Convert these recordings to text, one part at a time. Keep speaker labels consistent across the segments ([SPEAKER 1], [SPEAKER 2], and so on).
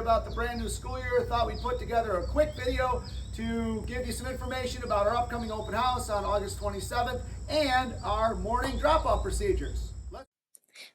[SPEAKER 1] about the brand new school year. Thought we'd put together a quick video to give you some information about our upcoming open house on August 27th and our morning drop-off procedures.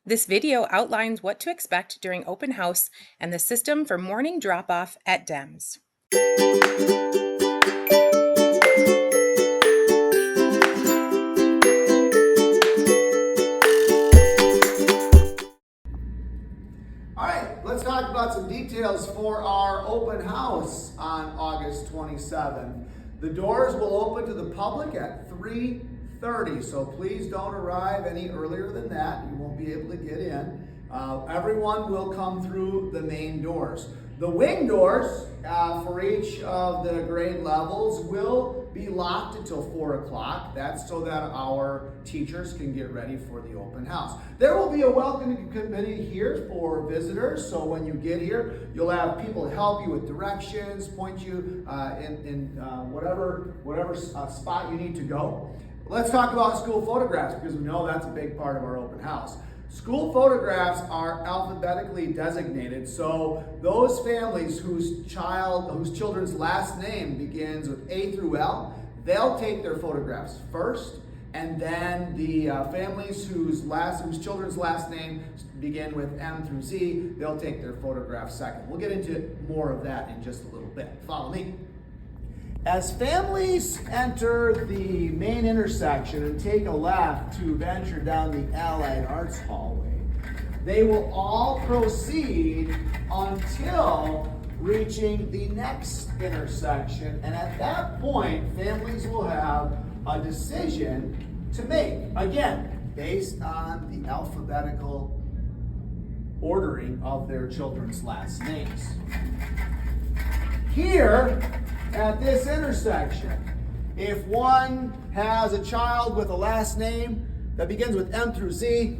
[SPEAKER 2] This video outlines what to expect during open house and the system for morning drop-off at DEMS.
[SPEAKER 1] Let's talk about some details for our open house on August 27th. The doors will open to the public at 3:30, so please don't arrive any earlier than that. You won't be able to get in. Everyone will come through the main doors. The wing doors for each of the grade levels will be locked until 4 o'clock. That's so that our teachers can get ready for the open house. There will be a welcoming committee here for visitors, so when you get here, you'll have people help you with directions, point you in whatever spot you need to go. Let's talk about school photographs because we know that's a big part of our open house. School photographs are alphabetically designated, so those families whose children's last name begins with A through L, they'll take their photographs first, and then the families whose children's last name begin with M through Z, they'll take their photographs second. We'll get into more of that in just a little bit. Follow me. As families enter the main intersection and take a left to venture down the Allied Arts hallway, they will all proceed until reaching the next intersection. And at that point, families will have a decision to make, again, based on the alphabetical ordering of their children's last names. Here, at this intersection, if one has a child with a last name that begins with M through Z,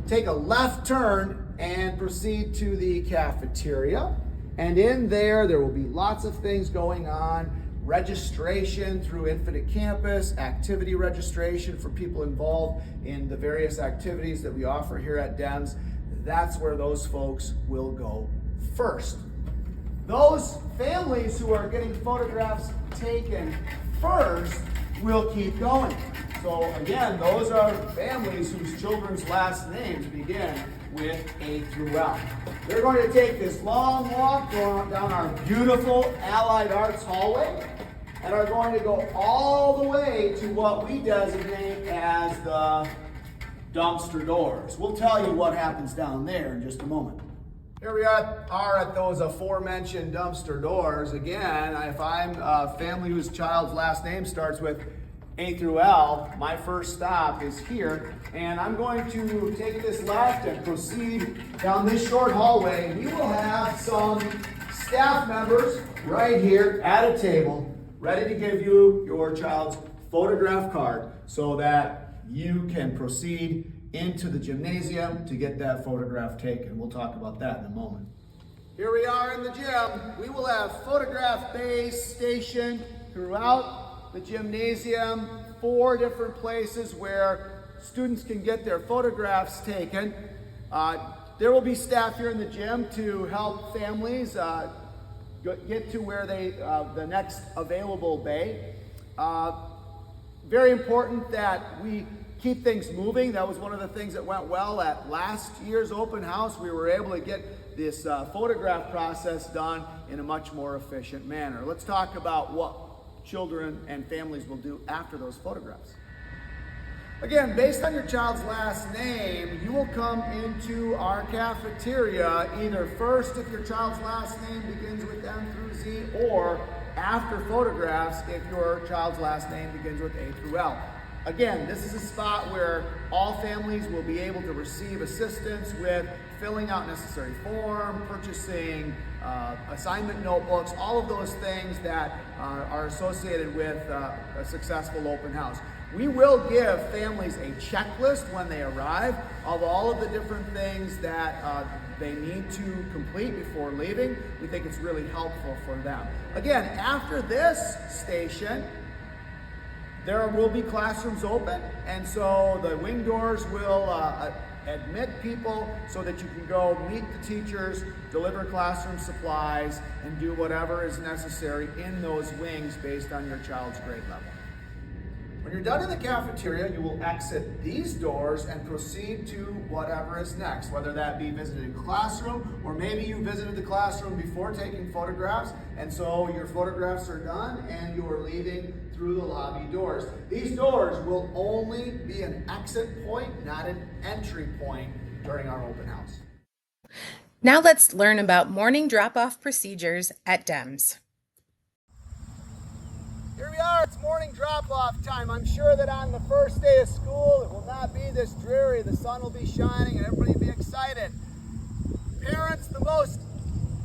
[SPEAKER 1] take a left turn and proceed to the cafeteria. And in there will be lots of things going on. Registration through Infinite Campus, activity registration for people involved in the various activities that we offer here at DEMS. That's where those folks will go first. Those families who are getting photographs taken first will keep going. So again, those are families whose children's last names begin with A through L. They're going to take this long walk down our beautiful Allied Arts hallway and are going to go all the way to what we designate as the dumpster doors. We'll tell you what happens down there in just a moment. Here we are at those aforementioned dumpster doors. Again, if I'm a family whose child's last name starts with A through L, my first stop is here, and I'm going to take this left and proceed down this short hallway. We will have some staff members right here at a table ready to give you your child's photograph card so that you can proceed into the gymnasium to get that photograph taken. We'll talk about that in a moment. Here we are in the gym. We will have photograph bays stationed throughout the gymnasium, 4 different places where students can get their photographs taken. There will be staff here in the gym to help families get to where the next available bay. Very important that we keep things moving. That was one of the things that went well at last year's open house. We were able to get this photograph process done in a much more efficient manner. Let's talk about what children and families will do after those photographs. Again, based on your child's last name, you will come into our cafeteria either first if your child's last name begins with M through Z, or after photographs if your child's last name begins with A through L. Again, this is a spot where all families will be able to receive assistance with filling out necessary form, purchasing assignment notebooks, all of those things that are associated with a successful open house. We will give families a checklist when they arrive of all of the different things that they need to complete before leaving. We think it's really helpful for them. Again, after this station, there will be classrooms open, and so the wing doors will admit people so that you can go meet the teachers, deliver classroom supplies, and do whatever is necessary in those wings based on your child's grade level. When you're done in the cafeteria, you will exit these doors and proceed to whatever is next, whether that be visiting a classroom, or maybe you visited the classroom before taking photographs, and so your photographs are done and you are leaving through the lobby doors. These doors will only be an exit point, not an entry point during our open house.
[SPEAKER 2] Now let's learn about morning drop-off procedures at DEMS.
[SPEAKER 1] Here we are, it's morning drop-off time. I'm sure that on the first day of school, it will not be this dreary. The sun will be shining and everybody will be excited. Parents, the most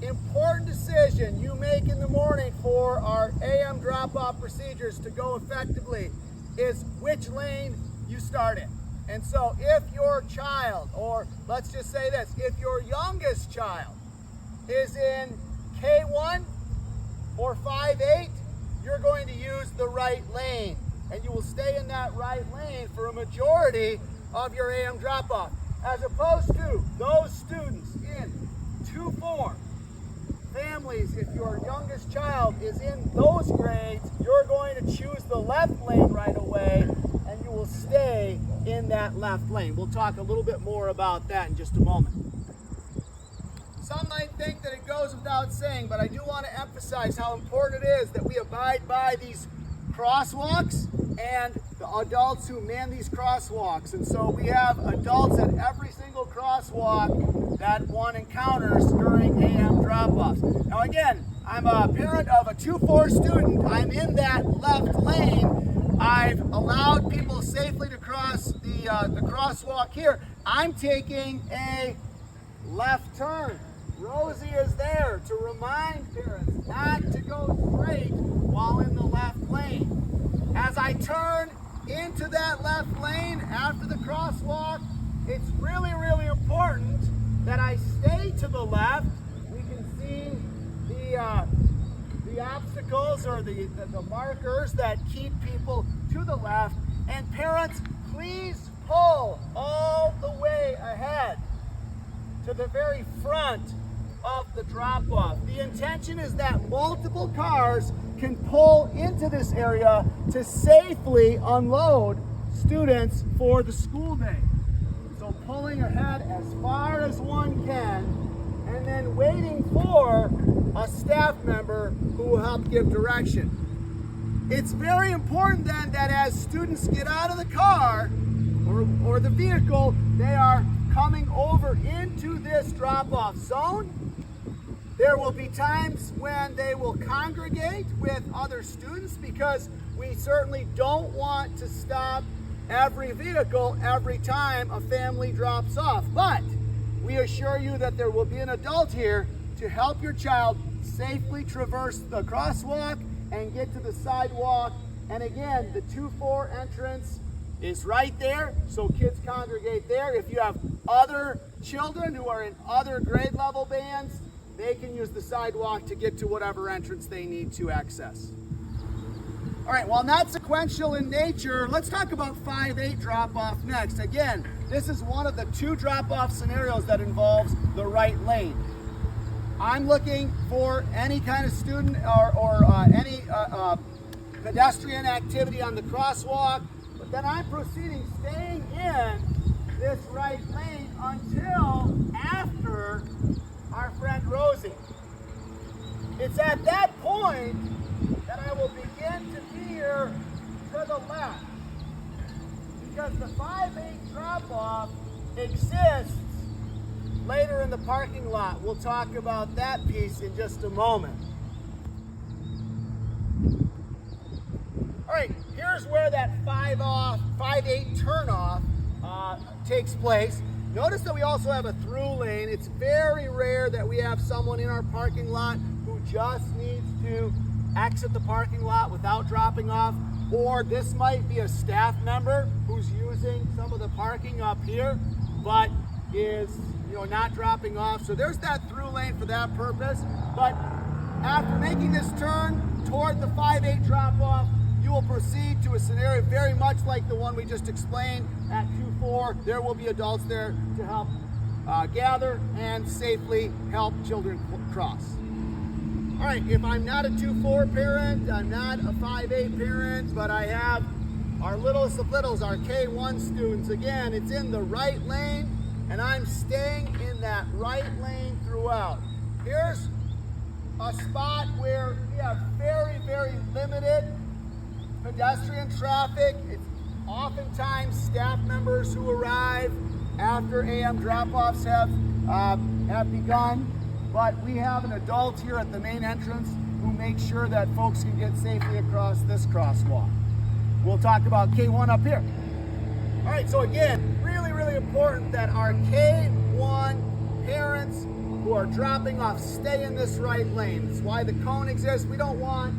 [SPEAKER 1] important decision you make in the morning for our AM drop-off procedures to go effectively is which lane you start in. And so if your child, or let's just say this, if your youngest child is in K1 or 5-8, you're going to use the right lane, and you will stay in that right lane for a majority of your AM drop-off, as opposed to those students in 2-4 families. If your youngest child is in those grades, you're going to choose the left lane right away, and you will stay in that left lane. We'll talk a little bit more about that in just a moment. Some might think that it goes without saying, but I do want to emphasize how important it is that we abide by these crosswalks and the adults who man these crosswalks. And so we have adults at every single crosswalk that one encounters during AM drop-offs. Now again, I'm a parent of a 2-4 student. I'm in that left lane. I've allowed people safely to cross the crosswalk here. I'm taking a left turn. Rosie is there to remind parents not to go straight while in the left lane. As I turn into that left lane after the crosswalk, it's really, really important that I stay to the left. We can see the obstacles or the markers that keep people to the left. And parents, please pull all the way ahead to the very front of the drop-off. The intention is that multiple cars can pull into this area to safely unload students for the school day. So pulling ahead as far as one can, and then waiting for a staff member who will help give direction. It's very important then that as students get out of the car or the vehicle, they are coming over into this drop-off zone. There will be times when they will congregate with other students, because we certainly don't want to stop every vehicle every time a family drops off. But we assure you that there will be an adult here to help your child safely traverse the crosswalk and get to the sidewalk. And again, the 2-4 entrance is right there, so kids congregate there. If you have other children who are in other grade level bands, they can use the sidewalk to get to whatever entrance they need to access. All right, while not sequential in nature, let's talk about 5-8 drop-off next. Again, this is one of the 2 drop-off scenarios that involves the right lane. I'm looking for any kind of student or any pedestrian activity on the crosswalk, but then I'm proceeding, staying in this right lane until after our friend Rosie. It's at that point that I will begin to veer to the left, because the 5-8 drop-off exists later in the parking lot. We'll talk about that piece in just a moment. All right, here's where that 5-8 turn-off takes place. Notice that we also have a through lane. It's very rare that we have someone in our parking lot who just needs to exit the parking lot without dropping off, or this might be a staff member who's using some of the parking up here but is not dropping off. So there's that through lane for that purpose. But after making this turn toward the 5-8 drop off, you will proceed to a scenario very much like the one we just explained at 2-4. There will be adults there to help gather and safely help children cross. All right, if I'm not a 2-4 parent, I'm not a 5-8 parent, but I have our littlest of littles, our K1 students, again, it's in the right lane, and I'm staying in that right lane throughout. Here's a spot where we have very, very limited pedestrian traffic. It's oftentimes staff members who arrive after AM drop-offs have begun, but we have an adult here at the main entrance who makes sure that folks can get safely across this crosswalk. We'll talk about K1 up here. All right, so again, really, really important that our K1 parents who are dropping off stay in this right lane. That's why the cone exists. We don't want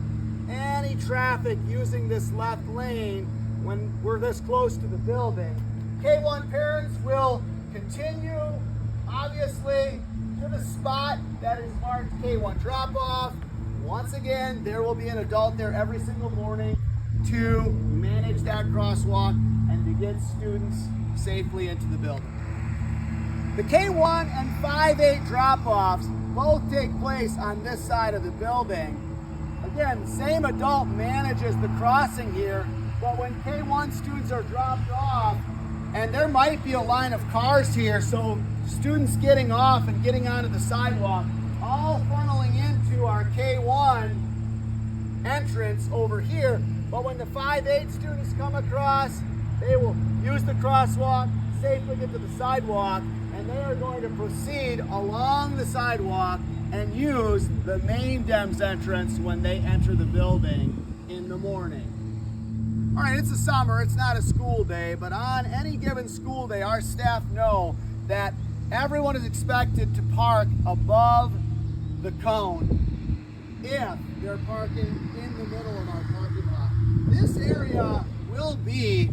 [SPEAKER 1] any traffic using this left lane when we're this close to the building. K1 parents will continue, obviously, to the spot that is marked K1 drop-off. Once again, there will be an adult there every single morning to manage that crosswalk and to get students safely into the building. The K1 and 5-8 drop-offs both take place on this side of the building. Again, the same adult manages the crossing here, but when K1 students are dropped off, and there might be a line of cars here, so students getting off and getting onto the sidewalk, all funneling into our K1 entrance over here. But when the 5-8 students come across, they will use the crosswalk, safely get to the sidewalk, and they are going to proceed along the sidewalk and use the main DEMS entrance when they enter the building in the morning. All right, it's the summer, it's not a school day, but on any given school day, our staff know that everyone is expected to park above the cone if they're parking in the middle of our parking lot. This area will be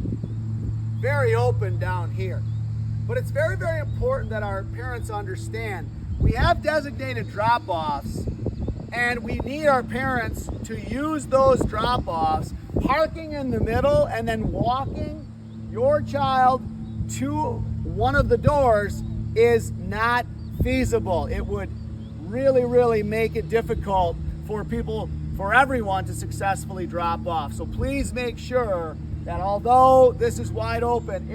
[SPEAKER 1] very open down here, but it's very, very important that our parents understand we have designated drop-offs, and we need our parents to use those drop-offs, parking in the middle and then walking your child to one of the doors is not feasible. It would really, really make it difficult for everyone to successfully drop off. So please make sure that although this is wide open,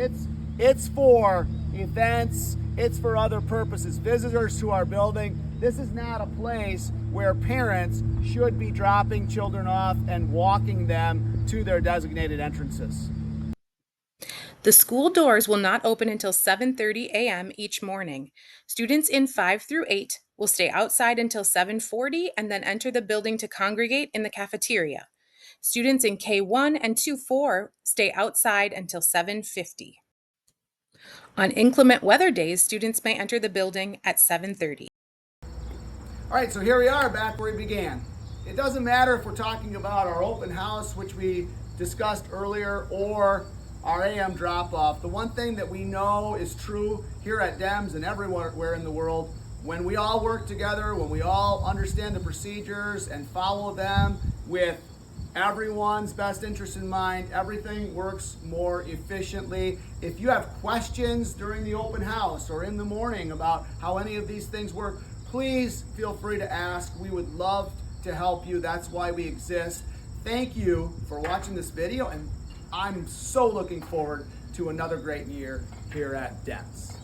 [SPEAKER 1] it's for events, it's for other purposes. Visitors to our building, this is not a place where parents should be dropping children off and walking them to their designated entrances.
[SPEAKER 2] The school doors will not open until 7:30 a.m. each morning. Students in 5 through 8 will stay outside until 7:40 and then enter the building to congregate in the cafeteria. Students in K1 and 2-4 stay outside until 7:50. On inclement weather days, students may enter the building at 7:30.
[SPEAKER 1] All right, so here we are back where we began. It doesn't matter if we're talking about our open house, which we discussed earlier, or our AM drop-off. The one thing that we know is true here at DEMS and everywhere in the world, when we all work together, when we all understand the procedures and follow them with everyone's best interest in mind, everything works more efficiently. If you have questions during the open house or in the morning about how any of these things work, please feel free to ask. We would love to help you. That's why we exist. Thank you for watching this video, and I'm so looking forward to another great year here at DEMS.